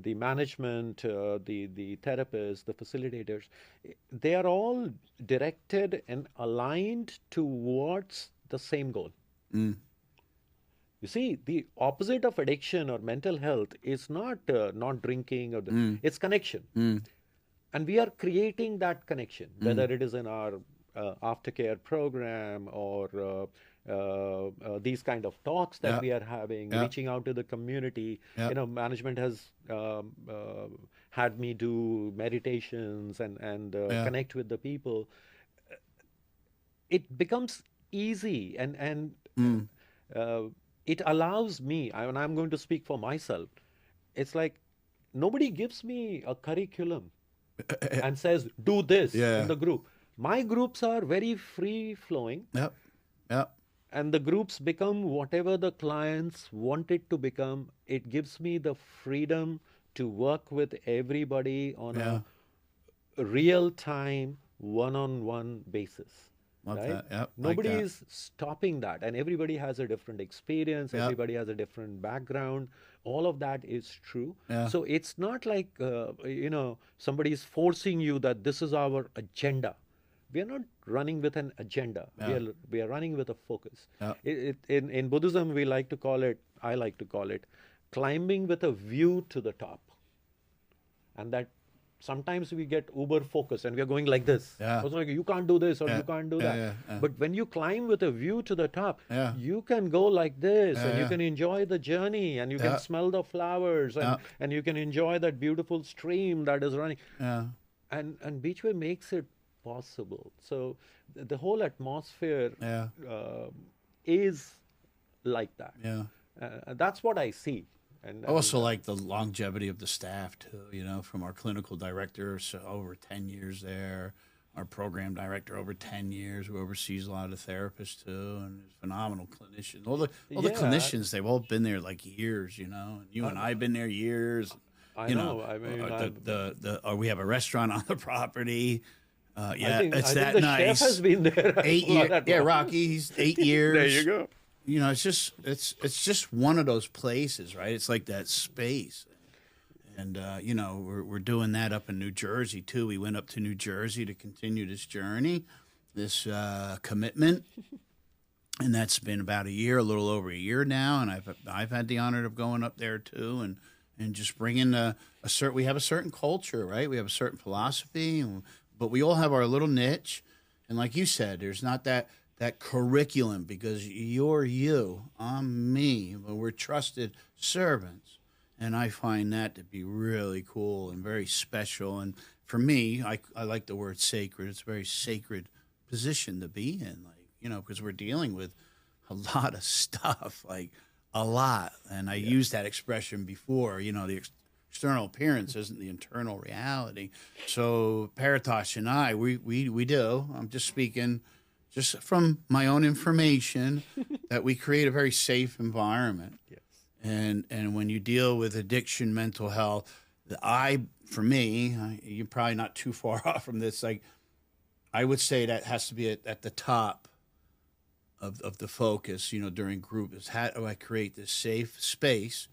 management, the therapists, the facilitators, they are all directed and aligned towards the same goal. You see, the opposite of addiction or mental health is not drinking or it's connection. And we are creating that connection, whether it is in our aftercare program or these kind of talks that we are having, reaching out to the community. Management has had me do meditations and connect with the people. It becomes easy and it allows me, and I'm going to speak for myself, it's like nobody gives me a curriculum and says, do this in the group. My groups are very free-flowing. And the groups become whatever the clients want it to become. It gives me the freedom to work with everybody on a real-time, one-on-one basis. Love right? that. Nobody is stopping that, and everybody has a different experience. Everybody has a different background. All of that is true. So it's not like somebody is forcing you that this is our agenda. We are not running with an agenda. We are running with a focus. In Buddhism, I like to call it climbing with a view to the top. And that sometimes we get uber focused and we are going like this. It's like, you can't do this or you can't do that. But when you climb with a view to the top, you can go like this and you can enjoy the journey and you can smell the flowers and you can enjoy that beautiful stream that is running. And Beachway makes it possible. So the whole atmosphere is like that. That's what I see. And I also like the longevity of the staff too, from our clinical director, so over 10 years there, our program director over 10 years, who oversees a lot of therapists too, and phenomenal clinicians. All the clinicians, they've all been there like years, and you and I have been there years. I know. I mean, we have a restaurant on the property. I think the chef has been there 8 years. Yeah, Rocky, he's 8 years. There you go. It's just one of those places, right? It's like that space, and we're doing that up in New Jersey too. We went up to New Jersey to continue this journey, this commitment, and that's been about a little over a year now. And I've had the honor of going up there too, and just bringing we have a certain culture, right? We have a certain philosophy, but we all have our little niche, and like you said, there's not that curriculum, because you're you, I'm me, but we're trusted servants. And I find that to be really cool and very special. And for me, I like the word sacred. It's a very sacred position to be in, because we're dealing with a lot of stuff, like a lot. And I used that expression before, the external appearance isn't the internal reality. So Paritosh and I, we do. I'm just speaking just from my own information, that we create a very safe environment. And when you deal with addiction, mental health, for me, you're probably not too far off from this. Like, I would say that has to be at the top of the focus, during group, is how do I create this safe space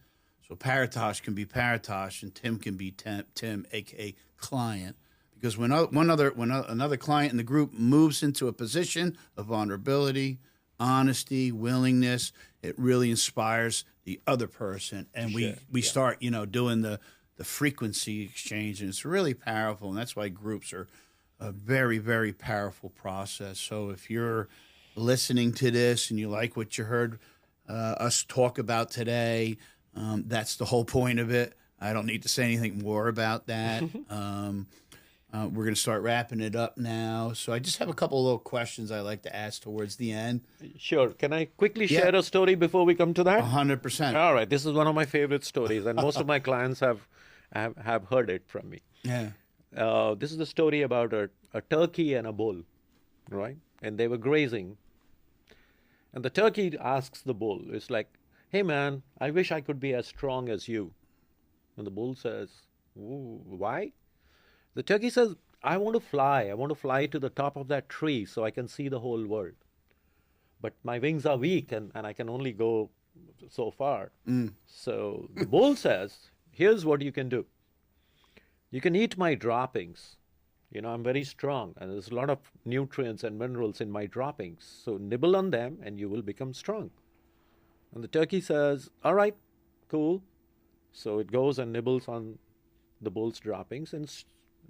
so Paritosh can be Paritosh and Tim can be Tim, aka client. Because when another client in the group moves into a position of vulnerability, honesty, willingness, it really inspires the other person, and we start doing the frequency exchange, and it's really powerful. And that's why groups are a very, very powerful process. So if you're listening to this and you like what you heard us talk about today, that's the whole point of it. I don't need to say anything more about that. We're going to start wrapping it up now. So I just have a couple of little questions I like to ask towards the end. Sure. Can I quickly share a story before we come to that? 100%. All right. This is one of my favorite stories, and most of my clients have heard it from me. This is the story about a turkey and a bull, right? And they were grazing. And the turkey asks the bull, it's like, hey, man, I wish I could be as strong as you. And the bull says, ooh, why? The turkey says, I want to fly. I want to fly to the top of that tree so I can see the whole world. But my wings are weak and I can only go so far. So the bull says, here's what you can do. You can eat my droppings. I'm very strong and there's a lot of nutrients and minerals in my droppings. So nibble on them and you will become strong. And the turkey says, all right, cool. So it goes and nibbles on the bull's droppings, and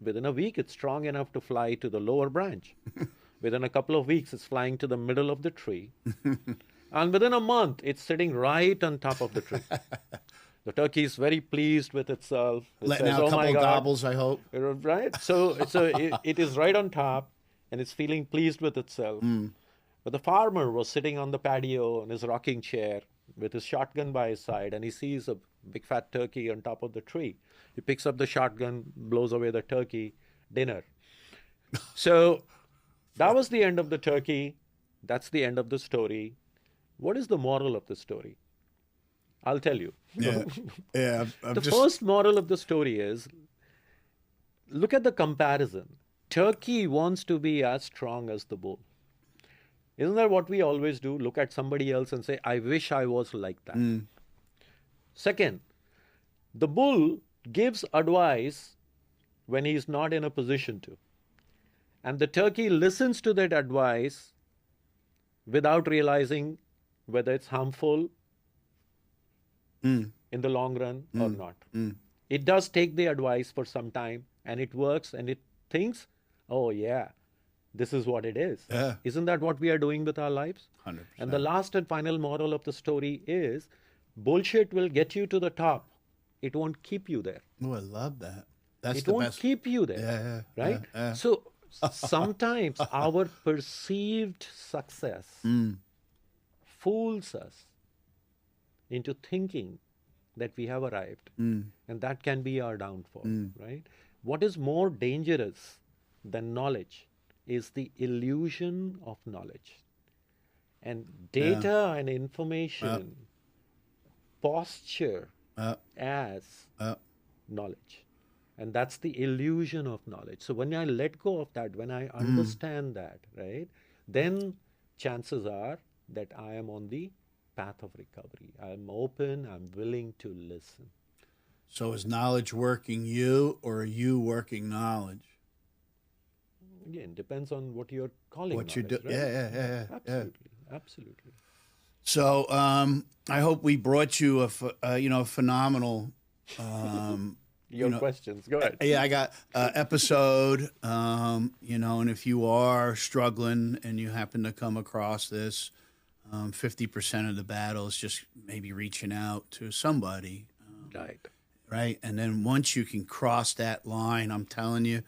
within a week, it's strong enough to fly to the lower branch. Within a couple of weeks, it's flying to the middle of the tree. And within a month, it's sitting right on top of the tree. The turkey is very pleased with itself. It Letting says, out a "Oh couple my of God." gobbles, I hope. Right? So it is right on top, and it's feeling pleased with itself. But the farmer was sitting on the patio in his rocking chair with his shotgun by his side, and he sees a big fat turkey on top of the tree. He picks up the shotgun, blows away the turkey, dinner. So that was the end of the turkey. That's the end of the story. What is the moral of the story? I'll tell you. Yeah, yeah. The first moral of the story is, look at the comparison. Turkey wants to be as strong as the bull. Isn't that what we always do? Look at somebody else and say, I wish I was like that. Second, the bull gives advice when he is not in a position to. And the turkey listens to that advice without realizing whether it's harmful in the long run or not. It does take the advice for some time, and it works, and it thinks, oh yeah, this is what it is. Yeah. Isn't that what we are doing with our lives? 100%. And the last and final moral of the story is, bullshit will get you to the top. It won't keep you there. Oh, I love that. That's It the won't best. keep you there. Yeah, Right? yeah. So sometimes our perceived success fools us into thinking that we have arrived. And that can be our downfall, right? What is more dangerous than knowledge is the illusion of knowledge. And data and information posture as knowledge. And that's the illusion of knowledge. So when I let go of that, when I understand that, right, then chances are that I am on the path of recovery. I'm open, I'm willing to listen. So is knowledge working you, or are you working knowledge? Again, depends on what you're calling What you do? knowledge, right? Yeah. Absolutely, absolutely. So I hope we brought you a phenomenal. Your questions, go ahead. Yeah, I got episode. And if you are struggling and you happen to come across this, 50% of the battle is just maybe reaching out to somebody. Right. And then once you can cross that line, I'm telling you,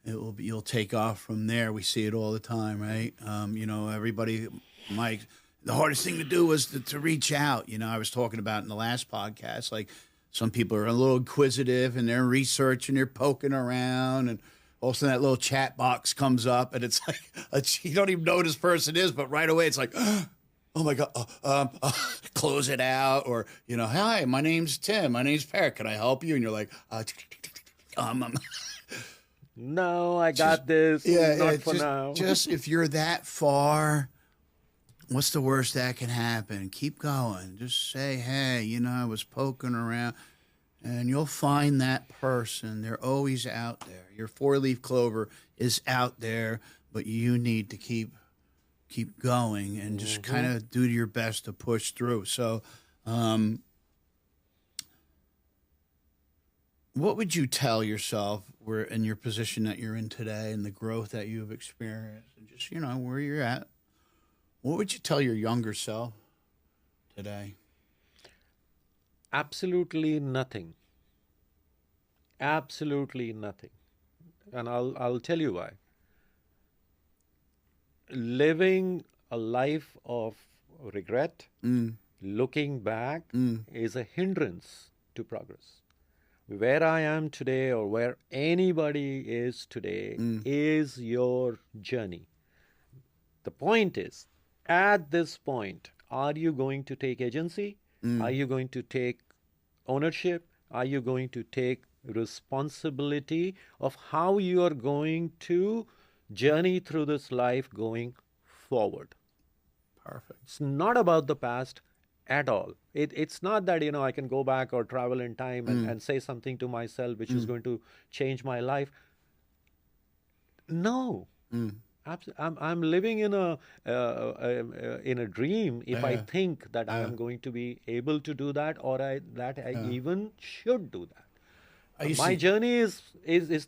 you'll take off from there. We see it all the time, right? Everybody, Mike, the hardest thing to do was to reach out. I was talking about in the last podcast, like some people are a little inquisitive and they're researching, they're poking around, and all of a sudden that little chat box comes up and it's like, you don't even know who this person is, but right away it's like, oh my God, close it out. Or, hi, my name's Tim. My name's Parrot. Can I help you? And you're like, no, I got this. Not for now. Just if you're that far, what's the worst that can happen? Keep going. Just say, hey, I was poking around. And you'll find that person. They're always out there. Your four-leaf clover is out there, but you need to keep going and just kind of do your best to push through. So what would you tell yourself where in your position that you're in today and the growth that you've experienced and just, where you're at? What would you tell your younger self today? Absolutely nothing. Absolutely nothing. And I'll tell you why. Living a life of regret, looking back, is a hindrance to progress. Where I am today or where anybody is today is your journey. The point is, at this point, are you going to take agency? Are you going to take ownership? Are you going to take responsibility of how you are going to journey through this life going forward? Perfect. It's not about the past at all. It's not that, I can go back or travel in time and say something to myself which is going to change my life. No. I'm living in a dream if I think that I am going to be able to do that, or I even should do that. My journey is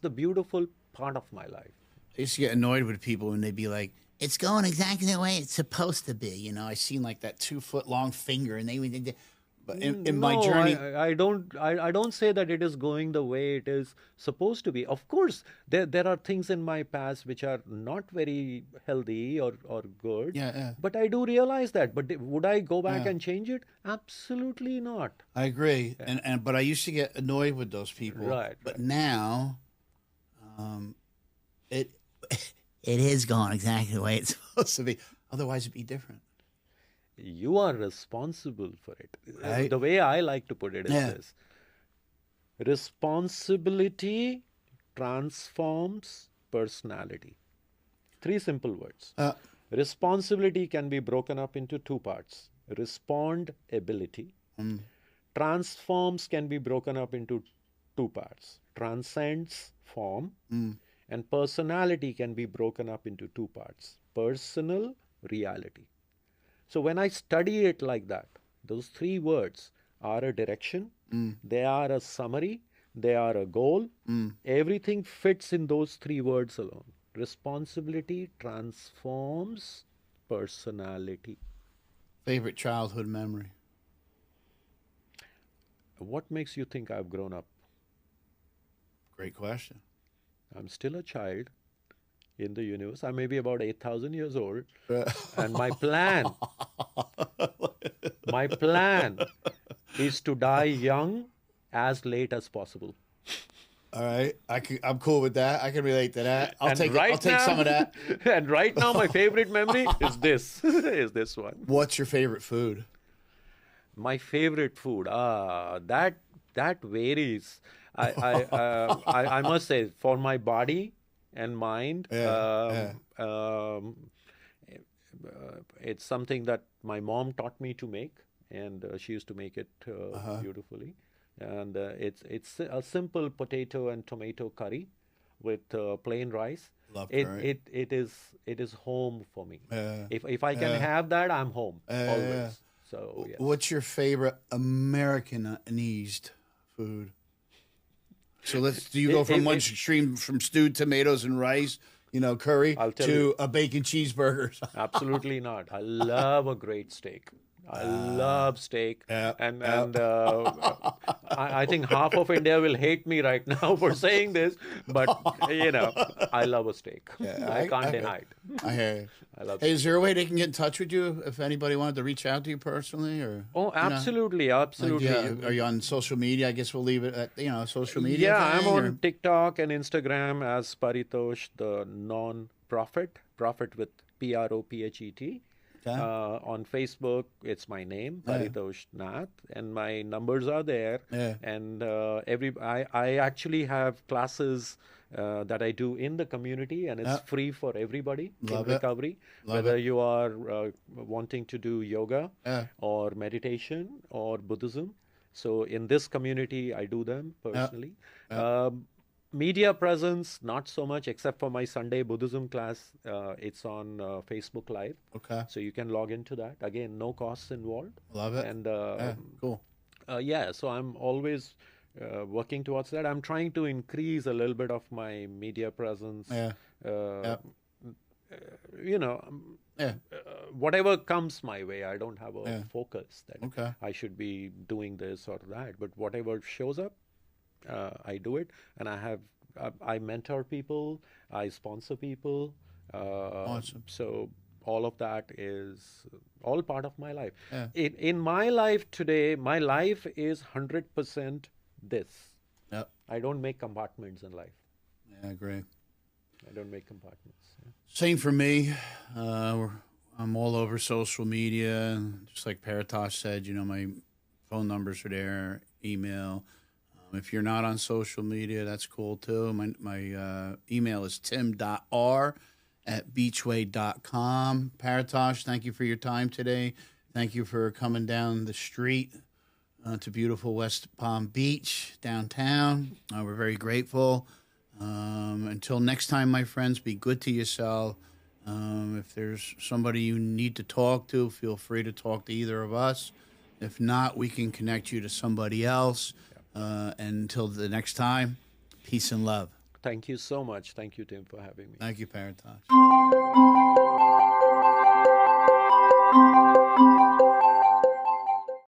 the beautiful part of my life. I used to get annoyed with people when they'd be like, it's going exactly the way it's supposed to be. You know, I seen like that 2-foot long finger, and but in my No, journey, I don't say that it is going the way it is supposed to be. Of course, there are things in my past which are not very healthy or good. Yeah. But I do realize that. But would I go back and change it? Absolutely not. I agree. And but I used to get annoyed with those people. Right. But now, it it is going exactly the way it's supposed to be. Otherwise, it'd be different. You are responsible for it. Right. The way I like to put it is this. Responsibility transforms personality. 3 simple words. Responsibility can be broken up into 2 parts. Respond ability. Transforms can be broken up into 2 parts. Transcends form. And personality can be broken up into 2 parts. Personal reality. So when I study it like that, those 3 words are a direction, they are a summary, they are a goal. Everything fits in those 3 words alone. Responsibility transforms personality. Favorite childhood memory? What makes you think I've grown up? Great question. I'm still a child in the universe. I may be about 8,000 years old. And my plan is to die young as late as possible. All right. I'm cool with that. I can relate to that. I'll take now, some of that. And right now, my favorite memory is this one. What's your favorite food? My favorite food? That varies. I must say, for my body and mind, it's something that my mom taught me to make, and she used to make it beautifully. And it's a simple potato and tomato curry with plain rice. Love curry. It is home for me. If I can have that, I'm home always. So yes. What's your favorite Americanized food? So do you go from one extreme, from stewed tomatoes and rice, curry, to a bacon cheeseburger? Absolutely not. I love a great steak. I love steak. And I think half of India will hate me right now for saying this, but I love a steak. I can't deny it. I hear you. I love Hey, is there a way they can get in touch with you if anybody wanted to reach out to you personally? Or absolutely, absolutely. Are you on social media? I guess we'll leave it at social media. Yeah, I'm on TikTok and Instagram as Paritosh, the non-prophet, prophet with Prophet. On Facebook, it's my name, Paritosh Nath, and my numbers are there. And I actually have classes that I do in the community, and it's free for everybody in recovery. Whether you are wanting to do yoga or meditation or Buddhism. So in this community, I do them personally. Media presence, not so much, except for my Sunday Buddhism class. It's on Facebook Live. Okay. So you can log into that. Again, no costs involved. Love it. And cool. So I'm always working towards that. I'm trying to increase a little bit of my media presence. Whatever comes my way, I don't have a focus that I should be doing this or that. But whatever shows up, I do it, and I mentor people, I sponsor people. Awesome. So all of that is all part of my life. In my life today, my life is 100% this. I don't make compartments in life. Yeah, great. I don't make compartments. Same for me. I'm all over social media. Just like Paritosh said, my phone numbers are there, email. If you're not on social media, that's cool too. My email is tim.r@beachway.com. Paritosh, thank you for your time today. Thank you for coming down the street to beautiful West Palm Beach, downtown. We're very grateful. Until next time, my friends, be good to yourself. If there's somebody you need to talk to, feel free to talk to either of us. If not, we can connect you to somebody else. And until the next time, peace and love. Thank you so much. Thank you, Tim, for having me. Thank you, Paritosh.